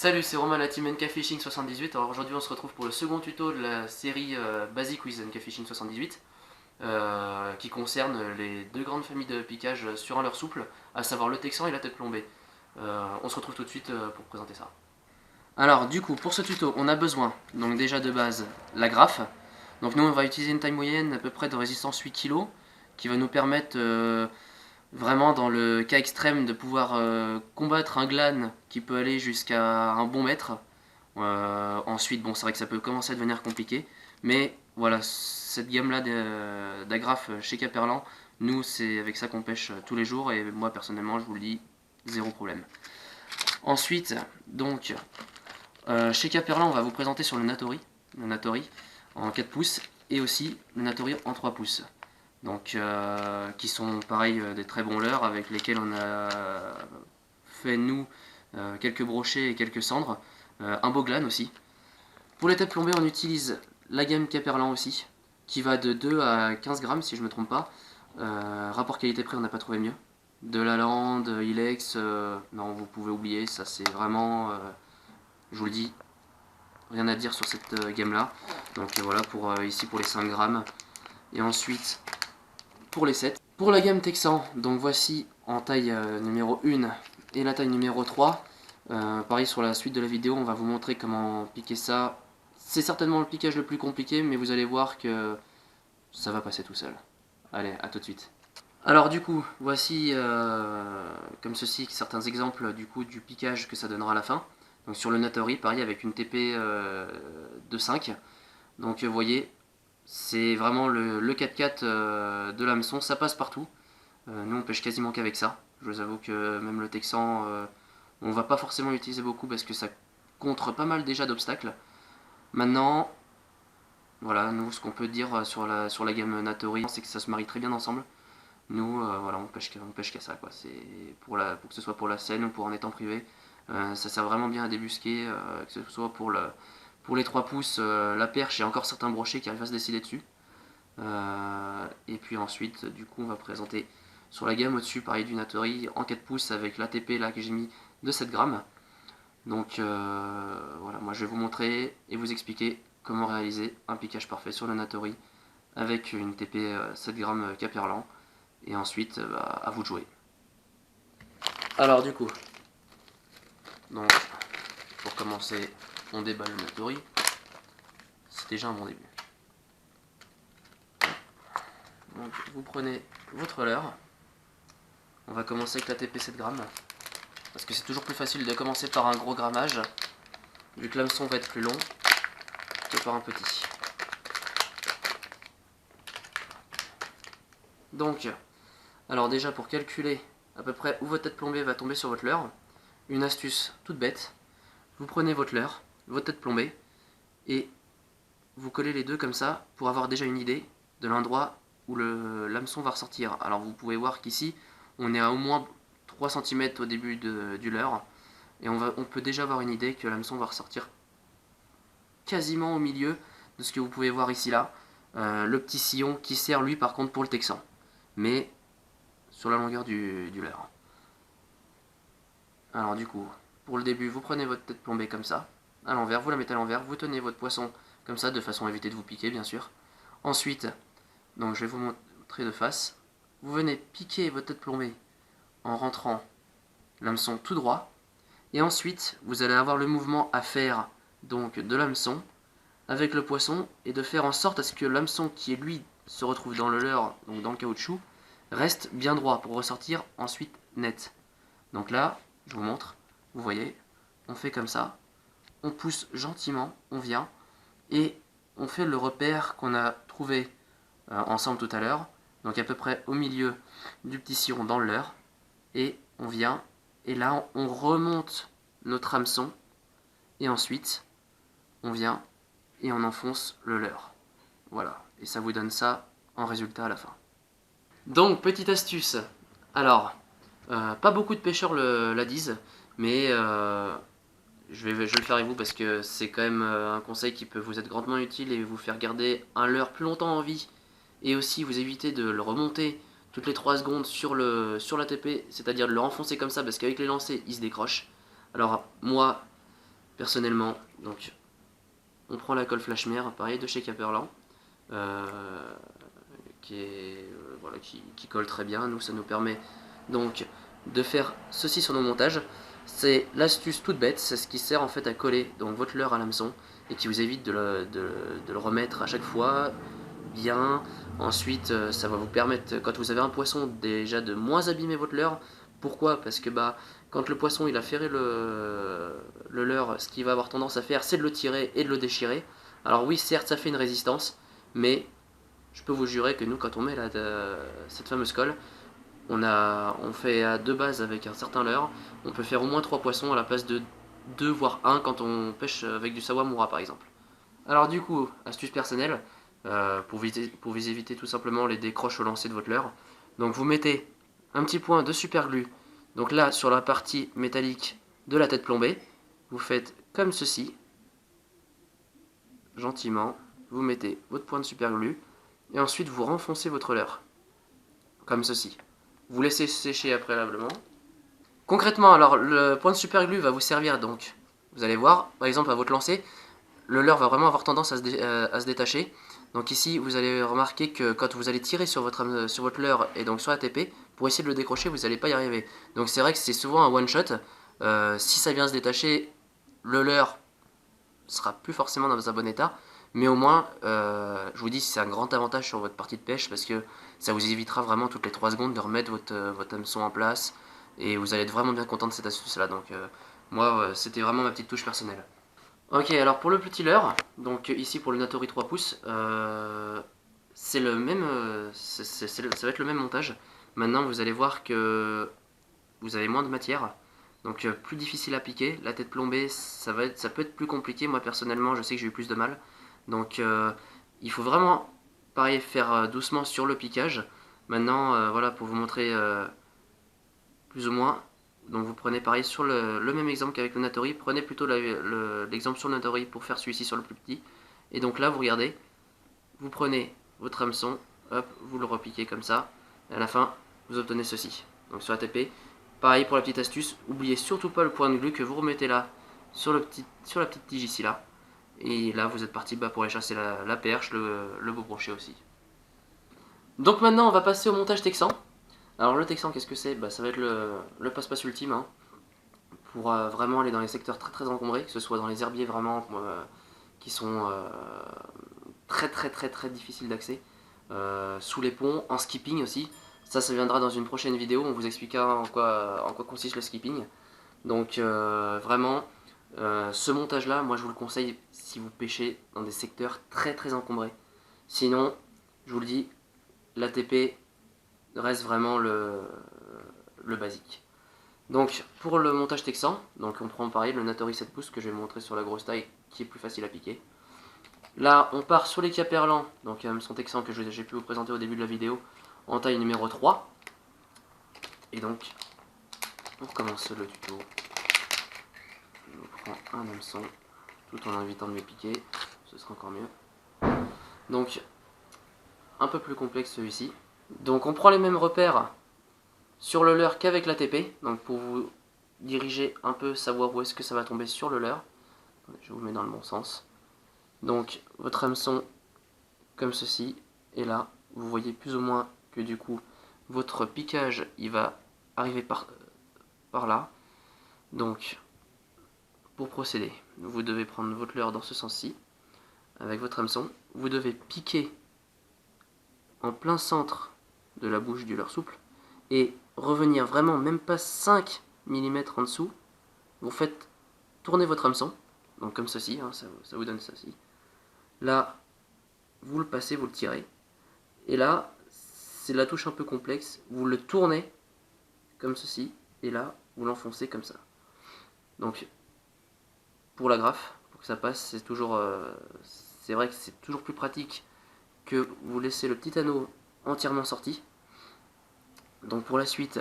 Salut, c'est Romain, la team NK Fishing 78. Alors aujourd'hui on se retrouve pour le second tuto de la série Basic with NK Fishing 78 qui concerne les deux grandes familles de piquage sur un leurre souple, à savoir le texan et la tête plombée. On se retrouve tout de suite pour présenter ça. Alors du coup pour ce tuto on a besoin donc déjà de base la graffe. Donc nous on va utiliser une taille moyenne à peu près de résistance 8 kg qui va nous permettre vraiment dans le cas extrême de pouvoir combattre un glane qui peut aller jusqu'à un bon mètre. Ensuite, bon, c'est vrai que ça peut commencer à devenir compliqué, mais voilà, cette gamme-là d'agrafes chez Caperlan, nous, c'est avec ça qu'on pêche tous les jours, et moi, personnellement, je vous le dis, zéro problème. Ensuite, donc, chez Caperlan, on va vous présenter sur le Natori en 4 pouces, et aussi le Natori en 3 pouces. Donc, qui sont pareil des très bons leurres avec lesquels on a fait nous quelques brochets et quelques cendres, un beau glane aussi. Pour les têtes plombées on utilise la gamme Caperlan aussi, qui va de 2 à 15 grammes si je ne me trompe pas. Rapport qualité-prix on n'a pas trouvé mieux. De la Lande, Ilex, non vous pouvez oublier, ça c'est vraiment, je vous le dis, rien à dire sur cette gamme là. Donc voilà pour ici pour les 5 grammes. Et ensuite pour les 7. Pour la gamme Texan, donc voici en taille numéro 1 et la taille numéro 3. Pareil sur la suite de la vidéo, on va vous montrer comment piquer ça. C'est certainement le piquage le plus compliqué, mais vous allez voir que ça va passer tout seul. Allez, à tout de suite. Alors du coup, voici comme ceci certains exemples du coup du piquage que ça donnera à la fin. Donc sur le Natori, pareil avec une TP de 5. Donc vous voyez, c'est vraiment le 4x4 de l'hameçon, ça passe partout. Nous on pêche quasiment qu'avec ça. Je vous avoue que même le Texan, on va pas forcément l'utiliser beaucoup parce que ça contre pas mal déjà d'obstacles. Maintenant, voilà, nous ce qu'on peut dire sur la gamme Natori, c'est que ça se marie très bien ensemble. Nous, voilà, on pêche qu'à ça, quoi. C'est pour que ce soit pour la Seine ou pour en étang privé. Ça sert vraiment bien à débusquer, que ce soit pour les 3 pouces, la perche et encore certains brochets qui arrivent à se décider dessus. Et puis ensuite, du coup, on va présenter sur la gamme au-dessus, pareil du Natori en 4 pouces avec l'ATP là que j'ai mis de 7 grammes. Donc voilà, moi je vais vous montrer et vous expliquer comment réaliser un piquage parfait sur le Natori avec une TP 7 grammes Caperlan. Et ensuite, à vous de jouer. Alors du coup, donc, pour commencer, on déballe le Natori. C'est déjà un bon début. Donc vous prenez votre leurre. On va commencer avec la TP 7 grammes. Parce que c'est toujours plus facile de commencer par un gros grammage, vu que l'hameçon va être plus long, que par un petit. Donc, alors déjà pour calculer à peu près où votre tête plombée va tomber sur votre leurre, une astuce toute bête, vous prenez votre leurre, votre tête plombée, et vous collez les deux comme ça pour avoir déjà une idée de l'endroit où l'hameçon va ressortir. Alors vous pouvez voir qu'ici, on est à au moins 3 cm au début du leurre, et on peut déjà avoir une idée que l'hameçon va ressortir quasiment au milieu de ce que vous pouvez voir ici là, le petit sillon qui sert lui par contre pour le texan, mais sur la longueur du leurre. Alors du coup, pour le début, vous prenez votre tête plombée comme ça, à l'envers, vous la mettez à l'envers, vous tenez votre poisson comme ça, de façon à éviter de vous piquer bien sûr. Ensuite, donc je vais vous montrer de face, vous venez piquer votre tête plombée en rentrant l'hameçon tout droit, et ensuite vous allez avoir le mouvement à faire donc de l'hameçon avec le poisson, et de faire en sorte à ce que l'hameçon qui lui se retrouve dans le leurre, donc dans le caoutchouc, reste bien droit pour ressortir ensuite net. Donc là, je vous montre, vous voyez, on fait comme ça, on pousse gentiment, on vient, et on fait le repère qu'on a trouvé ensemble tout à l'heure, donc à peu près au milieu du petit sillon dans le leurre, et on vient, et là on remonte notre hameçon, et ensuite on vient et on enfonce le leurre. Voilà, et ça vous donne ça en résultat à la fin. Donc, petite astuce, alors, pas beaucoup de pêcheurs la disent, mais je vais le faire avec vous parce que c'est quand même un conseil qui peut vous être grandement utile et vous faire garder un leurre plus longtemps en vie, et aussi vous éviter de le remonter toutes les 3 secondes sur la TP, c'est-à-dire de le renfoncer comme ça parce qu'avec les lancers il se décroche. Alors moi, personnellement, donc on prend la colle Flashmere, pareil de chez Caperlan, voilà, qui colle très bien. Nous, ça nous permet donc de faire ceci sur nos montages. C'est l'astuce toute bête, c'est ce qui sert en fait à coller donc votre leurre à l'hameçon et qui vous évite de le remettre à chaque fois bien. Ensuite, ça va vous permettre, quand vous avez un poisson, déjà de moins abîmer votre leurre. Pourquoi? Parce que quand le poisson il a ferré le leurre, ce qu'il va avoir tendance à faire, c'est de le tirer et de le déchirer. Alors oui, certes, ça fait une résistance, mais je peux vous jurer que nous, quand on met cette fameuse colle, on fait à deux bases avec un certain leurre. On peut faire au moins 3 poissons à la place de 2 voire 1 quand on pêche avec du Sawamura par exemple. Alors du coup, astuce personnelle, pour vous éviter tout simplement les décroches au lancer de votre leurre. Donc vous mettez un petit point de super glue, donc là sur la partie métallique de la tête plombée, vous faites comme ceci, gentiment, vous mettez votre point de super glue, et ensuite vous renfoncez votre leurre, comme ceci. Vous laissez sécher préalablement. Concrètement, alors le point de super glue va vous servir donc, vous allez voir, par exemple à votre lancer, le leurre va vraiment avoir tendance à se détacher. Donc ici, vous allez remarquer que quand vous allez tirer sur votre leurre et donc sur la TP, pour essayer de le décrocher, vous n'allez pas y arriver. Donc c'est vrai que c'est souvent un one shot. Si ça vient se détacher, le leurre sera plus forcément dans un bon état. Mais au moins, je vous dis, c'est un grand avantage sur votre partie de pêche parce que ça vous évitera vraiment toutes les 3 secondes de remettre votre hameçon en place. Et vous allez être vraiment bien content de cette astuce-là. Donc moi, c'était vraiment ma petite touche personnelle. Ok, alors pour le petit leurre, donc ici pour le Natori 3 pouces, c'est le même, ça va être le même montage. Maintenant, vous allez voir que vous avez moins de matière, donc plus difficile à piquer. La tête plombée, ça peut être plus compliqué. Moi personnellement, je sais que j'ai eu plus de mal. Donc il faut vraiment, pareil, faire doucement sur le piquage. Maintenant, voilà, pour vous montrer plus ou moins. Donc vous prenez pareil sur le même exemple qu'avec le Natori, prenez plutôt l'exemple sur le Natori pour faire celui-ci sur le plus petit. Et donc là vous regardez, vous prenez votre hameçon, hop, vous le repiquez comme ça, et à la fin vous obtenez ceci. Donc sur la TP, pareil pour la petite astuce, oubliez surtout pas le point de glue que vous remettez là sur la petite tige ici là. Et là vous êtes parti pour aller chasser la perche, le beau brochet aussi. Donc maintenant on va passer au montage texan. Alors le texan, qu'est-ce que c'est? Ça va être le passe-passe ultime, hein, pour vraiment aller dans les secteurs très très encombrés, que ce soit dans les herbiers vraiment qui sont très difficiles d'accès, sous les ponts, en skipping aussi. Ça viendra dans une prochaine vidéo, on vous expliquera en quoi consiste le skipping. Donc vraiment, ce montage là, moi je vous le conseille si vous pêchez dans des secteurs très encombrés. Sinon, je vous le dis, l'ATP reste vraiment le basique. Donc pour le montage texan, donc on prend pareil le Natori 7 pouces que je vais montrer sur la grosse taille qui est plus facile à piquer. Là on part sur les Caperlan, donc un hameçon texan que j'ai pu vous présenter au début de la vidéo en taille numéro 3. Et donc on recommence le tuto. Je prends un hameçon tout en évitant de me piquer, ce sera encore mieux. Donc un peu plus complexe celui-ci. Donc on prend les mêmes repères sur le leurre qu'avec l'ATP, donc pour vous diriger un peu, savoir où est-ce que ça va tomber sur le leurre. Je vous mets dans le bon sens. Donc votre hameçon comme ceci, et là vous voyez plus ou moins que du coup votre piquage il va arriver par là. Donc pour procéder, vous devez prendre votre leurre dans ce sens-ci avec votre hameçon. Vous devez piquer en plein centre de la bouche du leurre souple et revenir vraiment même pas 5 mm en dessous. Vous faites tourner votre hameçon, donc comme ceci, hein, ça vous donne ceci. Là, vous le passez, vous le tirez. Et là, c'est la touche un peu complexe. Vous le tournez comme ceci. Et là, vous l'enfoncez comme ça. Donc, pour la graffe, pour que ça passe, c'est vrai que c'est toujours plus pratique que vous laissez le petit anneau entièrement sorti. Donc pour la suite,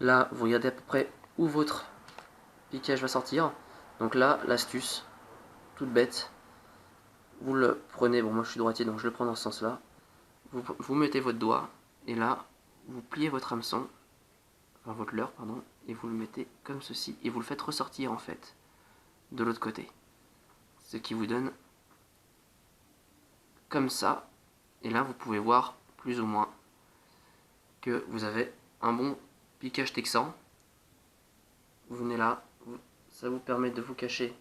là, vous regardez à peu près où votre piquage va sortir. Donc là, l'astuce, toute bête, vous le prenez, bon moi je suis droitier donc je le prends dans ce sens là, vous mettez votre doigt et là vous pliez votre hameçon, enfin votre leurre pardon, et vous le mettez comme ceci et vous le faites ressortir en fait de l'autre côté. Ce qui vous donne comme ça. Et là, vous pouvez voir plus ou moins que vous avez un bon piquage texan. Vous venez là, ça vous permet de vous cacher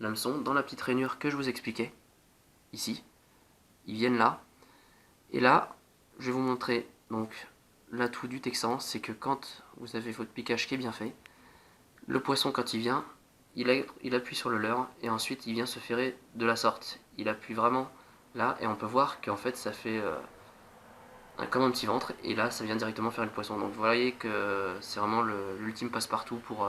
l'hameçon dans la petite rainure que je vous expliquais, ici. Ils viennent là. Et là, je vais vous montrer donc l'atout du texan, c'est que quand vous avez votre piquage qui est bien fait, le poisson quand il vient, il appuie sur le leurre et ensuite il vient se ferrer de la sorte. Il appuie vraiment là et on peut voir qu'en fait ça fait comme un petit ventre et là ça vient directement faire le poisson. Donc vous voyez que c'est vraiment l'ultime passe-partout pour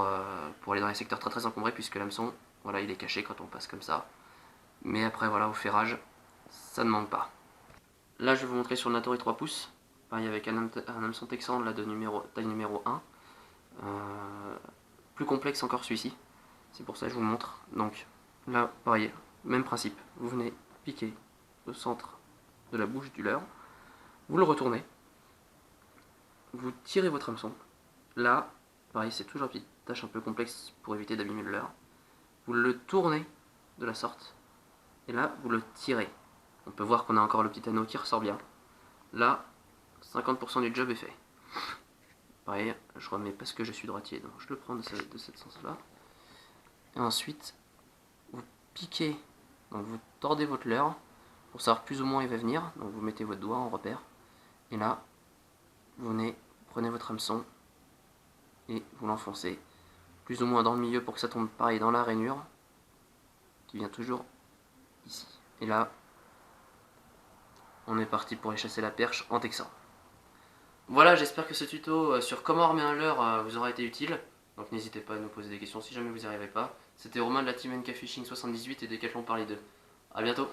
aller dans les secteurs très encombrés puisque l'hameçon, voilà, il est caché quand on passe comme ça. Mais après voilà, au ferrage, ça ne manque pas. Là je vais vous montrer sur le Natori 3 pouces, pareil avec un hameçon texan là, de taille numéro 1. Plus complexe encore celui-ci, c'est pour ça que je vous montre. Donc là pareil, même principe, vous venez piquer au centre de la bouche du leurre, vous le retournez, vous tirez votre hameçon, là pareil c'est toujours une petite tâche un peu complexe pour éviter d'abîmer le leurre, vous le tournez de la sorte, et là vous le tirez. On peut voir qu'on a encore le petit anneau qui ressort bien. Là, 50% du job est fait. Pareil, je remets parce que je suis droitier, donc je le prends de cette sens-là. Et ensuite, vous piquez, donc vous tordez votre leurre pour savoir plus ou moins il va venir. Donc vous mettez votre doigt en repère. Et là, vous venez, prenez votre hameçon et vous l'enfoncez plus ou moins dans le milieu pour que ça tombe pareil dans la rainure qui vient toujours ici. Et là, on est parti pour aller chasser la perche en texan. Voilà, j'espère que ce tuto sur comment armer un leurre vous aura été utile. Donc n'hésitez pas à nous poser des questions si jamais vous n'y arrivez pas. C'était Romain de la Team NK Fishing 78 et Decathlon Paris 2. A bientôt.